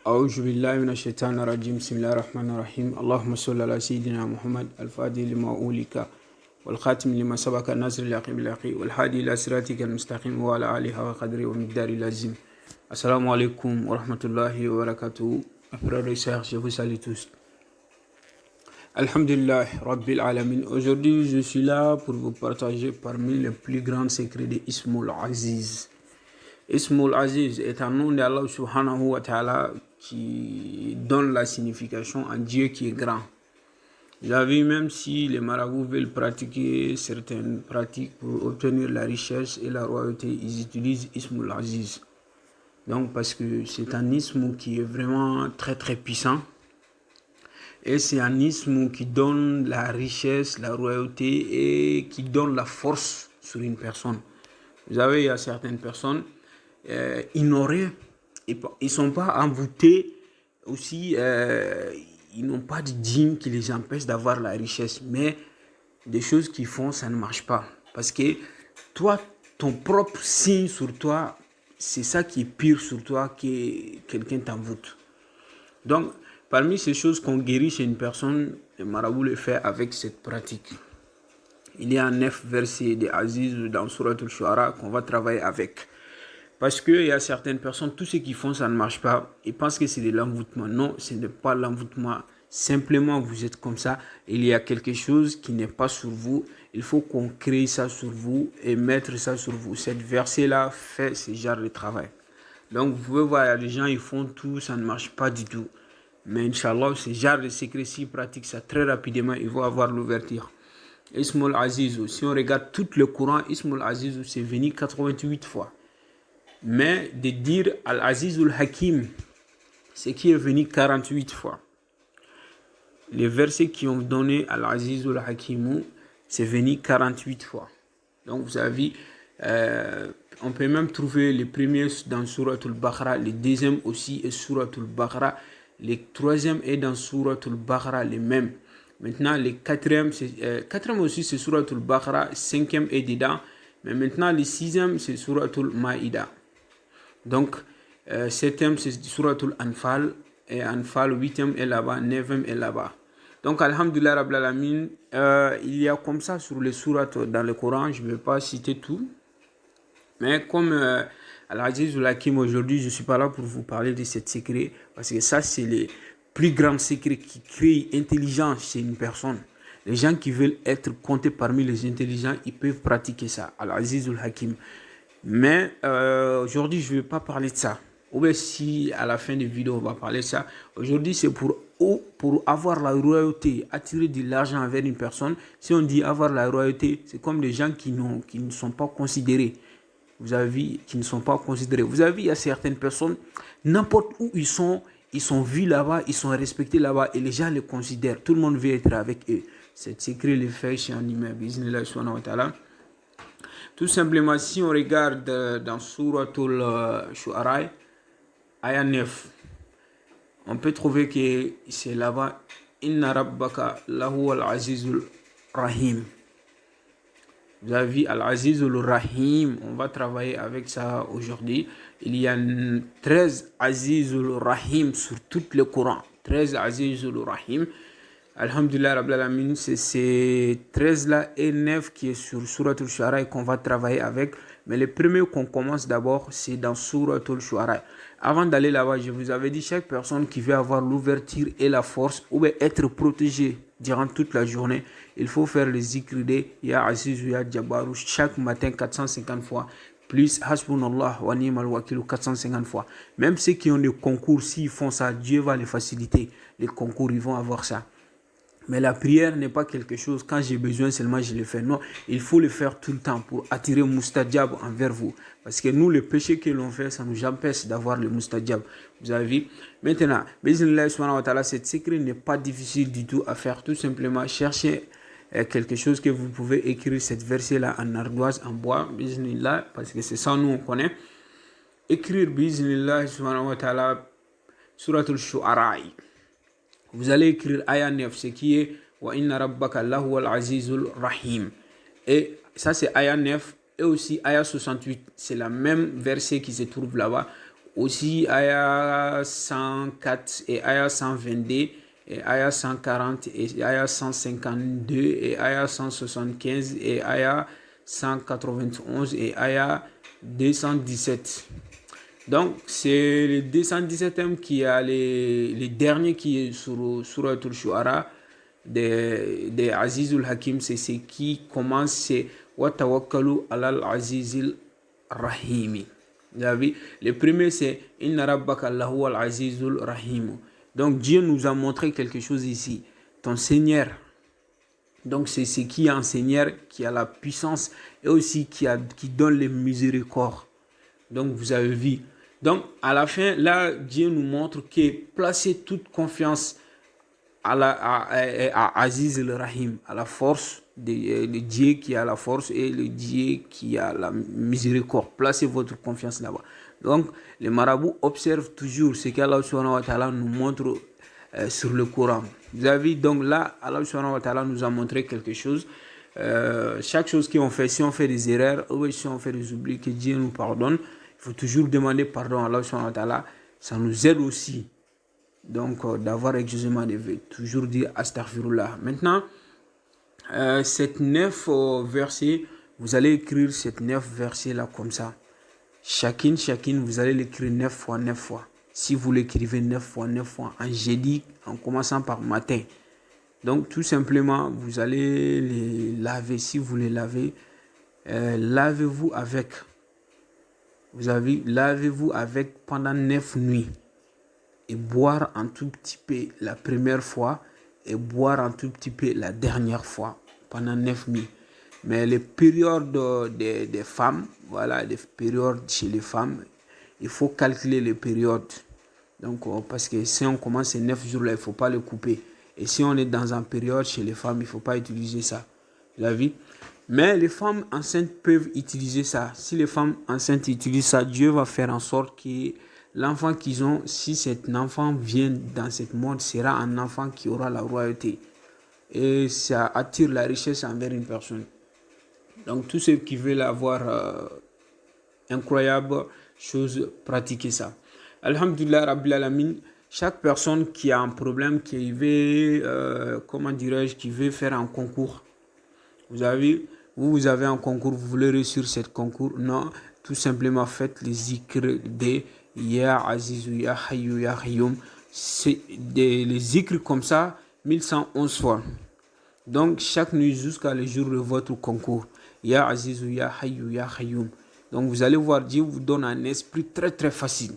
أعوذ بالله من الشيطان الرجيم بسم الله الرحمن الرحيم اللهم صل على سيدنا محمد الفاتح لما أولك والخاتم لما سبق الناصر الحق بالحق والهادي إلى صراطك المستقيم وعلى آله وقدره ومقداره العظيم. Assalamu alaikum wa rahmatullahi wa barakatuh. Frères et sœurs, je vous salue tous. Alhamdulillah Rabbil Alamin. Aujourd'hui, je suis là pour vous partager parmi les plus grands secrets de Ismul Aziz. Ismul Aziz est un nom d'Allah subhanahu wa ta'ala qui donne la signification à Dieu qui est grand. Vous avez, même si les marabouts veulent pratiquer certaines pratiques pour obtenir la richesse et la royauté, ils utilisent Ismul Aziz. Donc parce que c'est un isme qui est vraiment très très puissant. Et c'est un isme qui donne la richesse, la royauté et qui donne la force sur une personne. Vous savez, il y a certaines personnes ignorées, ils ne sont pas envoûtés aussi, ils n'ont pas de dîme qui les empêche d'avoir la richesse. Mais des choses qu'ils font, ça ne marche pas. Parce que toi, ton propre signe sur toi, c'est ça qui est pire sur toi que quelqu'un t'envoûte. Donc, parmi ces choses qu'on guérit chez une personne, le marabout le fait avec cette pratique. Il y a 9 versets de Aziz dans Surat al-Shu'ara qu'on va travailler avec. Parce qu'il y a certaines personnes, tout ce qu'ils font, ça ne marche pas. Ils pensent que c'est de l'envoûtement. Non, ce n'est pas l'envoûtement. Simplement, vous êtes comme ça. Il y a quelque chose qui n'est pas sur vous. Il faut qu'on crée ça sur vous et mettre ça sur vous. Cette verset-là fait ce genre de travail. Donc, vous pouvez voir, il y a des gens, ils font tout, ça ne marche pas du tout. Mais Inch'Allah, ce genre de secret, s'ils pratiquent ça très rapidement, ils vont avoir l'ouverture. Ismul Aziz, si on regarde tout le Coran, Ismul Aziz, c'est venu 88 fois. Mais de dire Al-Azizul Hakim, c'est qui est venu 48 fois. Les versets qui ont donné Al-Azizul Hakim, c'est venu 48 fois. Donc vous avez, on peut même trouver les premiers dans Suratul Baqara, le deuxième aussi est Suratul Baqara, le troisième est dans Suratul Baqara, les mêmes. Maintenant, le quatrième aussi c'est Suratul Baqara, cinquième est dedans. Mais maintenant, le sixième c'est Suratul Maïda. Donc, septième c'est Suratul Anfal, et Anfal, huitième est là-bas, neuvième est là-bas. Donc, Alhamdulillah Rabbil Alamin, il y a comme ça sur les sourates dans le Coran, je ne vais pas citer tout. Mais comme Al-Azizul Hakim aujourd'hui, je ne suis pas là pour vous parler de ce secret, parce que ça, c'est les plus grands secrets qui créent intelligence chez une personne. Les gens qui veulent être comptés parmi les intelligents, ils peuvent pratiquer ça, Al-Azizul Hakim. Mais aujourd'hui, je ne vais pas parler de ça. Ou bien si à la fin de la vidéo, on va parler de ça. Aujourd'hui, c'est pour avoir la royauté, attirer de l'argent vers une personne. Si on dit avoir la royauté, c'est comme des gens qui ne sont pas considérés. Vous avez vu, qui ne sont pas considérés. Vous avez vu, il y a certaines personnes, n'importe où ils sont vus là-bas, ils sont respectés là-bas et les gens les considèrent. Tout le monde veut être avec eux. C'est secret le fait chez un humain. Bismillah subhanahu wa ta'ala. Tout simplement, si on regarde dans Suratul Shu'ara, ayah 9, on peut trouver que c'est là-bas Inna Rabbaka lahu al-Azizul Rahim. Vous avez vu Al-Azizul Rahim, on va travailler avec ça aujourd'hui. Il y a 13 Azizul Rahim sur tout le Coran. 13 Azizul Rahim. Alhamdulillah Rabbil Alamin, c'est ces 13 là et 9 qui est sur Suratul Shu'ara qu'on va travailler avec. Mais le premier qu'on commence d'abord, c'est dans Suratul Shu'ara. Avant d'aller là-bas, je vous avais dit, chaque personne qui veut avoir l'ouverture et la force, ou bien être protégé durant toute la journée, il faut faire les zikr de Ya Aziz Ya Jabbaru chaque matin 450 fois. Plus Hasbunallah wa ni'mal wakil 450 fois. Même ceux qui ont des concours, s'ils font ça, Dieu va les faciliter. Les concours, ils vont avoir ça. Mais la prière n'est pas quelque chose, quand j'ai besoin seulement je le fais. Non, il faut le faire tout le temps pour attirer Moustadjab envers vous. Parce que nous, le péché que l'on fait, ça nous empêche d'avoir le Moustadjab. Vous avez vu? Maintenant, Bismillah subhanahu wa ta'ala, cette secret n'est pas difficile du tout à faire. Tout simplement, cherchez quelque chose que vous pouvez écrire cette verset-là en ardoise, en bois. Bismillah, parce que c'est ça nous on connaît. Écrire Bismillah subhanahu wa ta'ala, Suratul Shu'ara. Vous allez écrire ayah 9, ce qui est Wa inna rabbaka lahu al-azizul rahim. Et ça c'est ayah 9 et aussi ayah 68. C'est la même verset qui se trouve là-bas. aussi ayah 104 et ayah 122 et ayah 140 et ayah 152 et ayah 175 et ayah 191 et ayah 217. Donc, c'est le 217e qui a les derniers qui est sur Suratul Shu'ara de Azizul Hakim. C'est ce qui commence, c'est Wa tawakkalu alal Azizil Rahimi. Vous avez vu? Le premier, c'est Inna rabbaka lahu al Azizul Rahim. Donc, Dieu nous a montré quelque chose ici. Ton Seigneur. Donc, c'est ce qui est un Seigneur qui a la puissance et aussi qui donne les miséricordes. Donc, vous avez vu. Donc, à la fin, là, Dieu nous montre que placer toute confiance à Aziz el-Rahim, à la force de Dieu qui a la force et le Dieu qui a la miséricorde. Placez votre confiance là-bas. Donc, les marabouts observent toujours ce qu'Allah subhanahu wa ta'ala nous montre sur le Coran. Vous avez vu, donc là, Allah subhanahu wa ta'ala nous a montré quelque chose. Chaque chose qu'on fait, si on fait des erreurs ou si on fait des oublis, que Dieu nous pardonne. Il faut toujours demander pardon à Allah subhanahu wa ta'ala. Ça nous aide aussi. Donc, d'avoir exaucement des vœux. Toujours dire astaghfirullah. Maintenant, cette 9 versets, vous allez écrire cette 9 versets là comme ça. Chacune, vous allez l'écrire 9 fois, 9 fois. Si vous l'écrivez 9 fois, 9 fois, en jeudi, en commençant par matin. Donc, tout simplement, vous allez les laver. Si vous les lavez, lavez-vous avec. Vous avez lavez-vous avec pendant 9 nuits et boire un tout petit peu la première fois et boire un tout petit peu la dernière fois pendant 9 nuits. Mais les périodes des femmes, voilà, les périodes chez les femmes, il faut calculer les périodes. Donc, parce que si on commence ces 9 jours-là, il ne faut pas les couper. Et si on est dans une période chez les femmes, il ne faut pas utiliser ça. La vie. Mais les femmes enceintes peuvent utiliser ça. Si les femmes enceintes utilisent ça, Dieu va faire en sorte que l'enfant qu'ils ont, si cet enfant vient dans ce monde, sera un enfant qui aura la royauté. Et ça attire la richesse envers une personne. Donc tous ceux qui veulent avoir incroyable chose, pratiquer ça. Alhamdulillah Rabbil Alamin, chaque personne qui a un problème, qui veut, qui veut faire un concours, vous avez un concours, vous voulez réussir ce concours, non, tout simplement faites les zikr de Ya Azizou, Ya Hayyou, Ya Hayyoum, c'est les zikr comme ça, 1111 fois. Donc chaque nuit jusqu'à le jour de votre concours, Ya Azizou, Ya Hayyou, Ya Hayyoum. Donc vous allez voir, Dieu vous donne un esprit très très facile.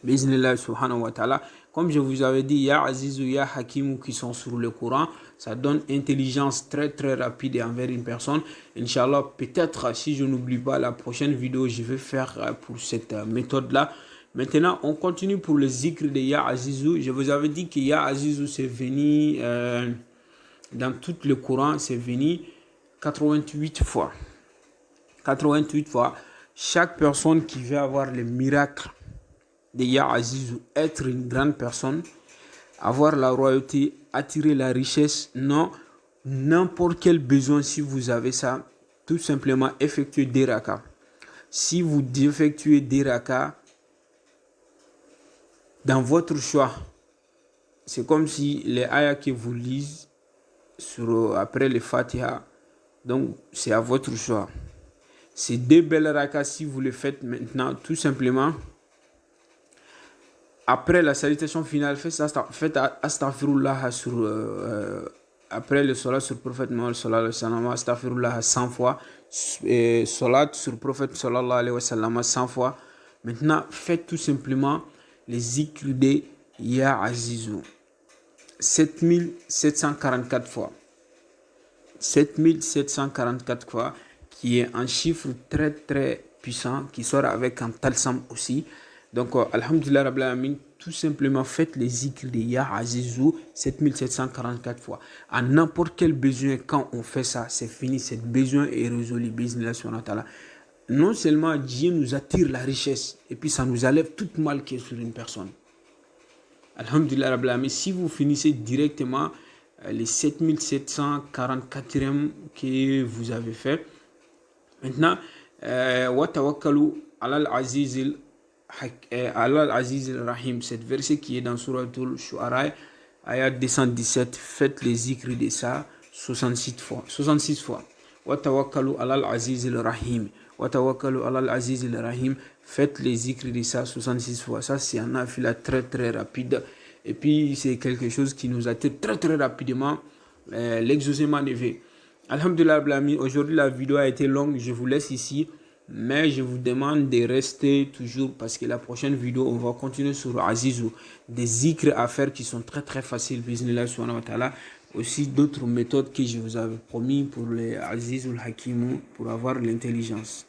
Bismillah subhanahu wa ta'ala. Comme je vous avais dit, Ya Azizou, Ya Hakim qui sont sur le Coran, ça donne intelligence très très rapide envers une personne. Inch'Allah, peut-être si je n'oublie pas la prochaine vidéo, je vais faire pour cette méthode-là. Maintenant, on continue pour le zikr de Ya Azizou. Je vous avais dit que Ya Azizou c'est venu dans tout le Coran, c'est venu 88 fois. 88 fois. Chaque personne qui veut avoir le miracle de Ya Azizou, être une grande personne, avoir la royauté, attirer la richesse, non, n'importe quel besoin, si vous avez ça, tout simplement effectuer des rakas. Si vous effectuez des rakas, dans votre choix, c'est comme si les ayats que vous lisez après le Fatiha, donc c'est à votre choix. Ces deux belles rakas, si vous les faites maintenant, tout simplement, après la salutation finale, faites astaghfirullah après le salat sur le prophète Mohammed sallallahu alayhi wa sallam, astaghfirullah 100 fois, et salat sur le prophète sallallahu alayhi wa sallam 100 fois. Maintenant, faites tout simplement les zikr de Ya Azizou 7744 fois. 7744 fois, qui est un chiffre très très puissant, qui sort avec un talsam aussi. Donc, alhamdulillah Rabbil Alamin, tout simplement faites les zikr de Ya Azizou 7744 fois. À n'importe quel besoin, quand on fait ça, c'est fini, ce besoin est résolu. Bismillah subhanahu wa ta'ala. Non seulement Dieu nous attire la richesse, et puis ça nous enlève toute mal qui est sur une personne. Alhamdulillah Rabbil Alamin, si vous finissez directement les 7744e que vous avez fait, maintenant, wa tawakkalu alal azizil Allah al-Aziz al-Rahim, cette verset qui est dans Suratul Shu'ara, ayat 217, faites les zikrs de ça 66 fois. 66 fois. Wa tawakkalu ala al-Aziz al-Rahim. Wa tawakkalu ala al-Aziz al-Rahim. Faites les zikrs de ça 66 fois. Ça, c'est un nafila très très rapide. Et puis, c'est quelque chose qui nous attire très très rapidement l'exaucement des vœux. Alhamdulillah, aujourd'hui la vidéo a été longue. Je vous laisse ici. Mais je vous demande de rester toujours parce que la prochaine vidéo, on va continuer sur Azizou. Des zikrs à faire qui sont très très faciles. Bismillah subhanahu wa ta'ala. Aussi d'autres méthodes que je vous avais promis pour les Azizul Hakimou pour avoir l'intelligence.